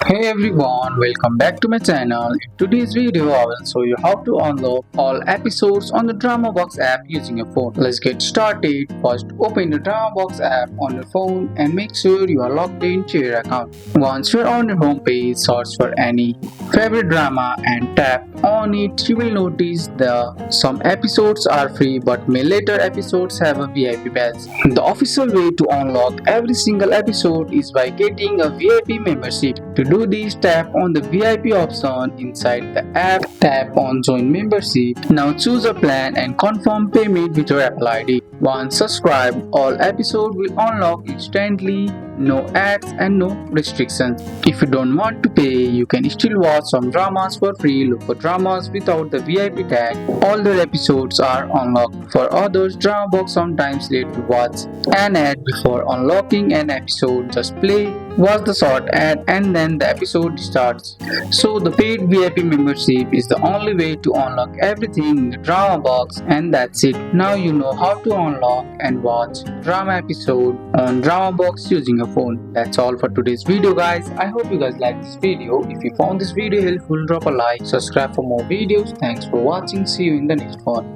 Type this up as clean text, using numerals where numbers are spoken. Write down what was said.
Hey everyone, welcome back to my channel. In today's video, I will show you how to unlock all episodes on the DramaBox app using your phone. Let's get started. First, open the DramaBox app on your phone and make sure you are logged into your account. Once you're on your home page, search for any favorite drama and tap on it. You will notice that some episodes are free but may later episodes have a VIP badge. The official way to unlock every single episode is by getting a VIP membership. To do this, tap on the VIP option inside the app, tap on join membership. Now choose a plan and confirm payment with your Apple ID. Once subscribed, all episodes will unlock instantly, no ads and no restrictions. If you don't want to pay, you can still watch some dramas for free. Look for dramas without the VIP tag. All the episodes are unlocked. For others, DramaBox sometimes let you watch an ad before unlocking an episode. Just play, watch the short ad and then the episode starts. So the paid VIP membership is the only way to unlock everything in the DramaBox, and that's it. Now you know how to unlock and watch drama episode on DramaBox using a phone. That's all for today's video, guys. I hope you guys liked this video. If you found this video helpful, drop a like, subscribe for more videos. Thanks for watching. See you in the next one.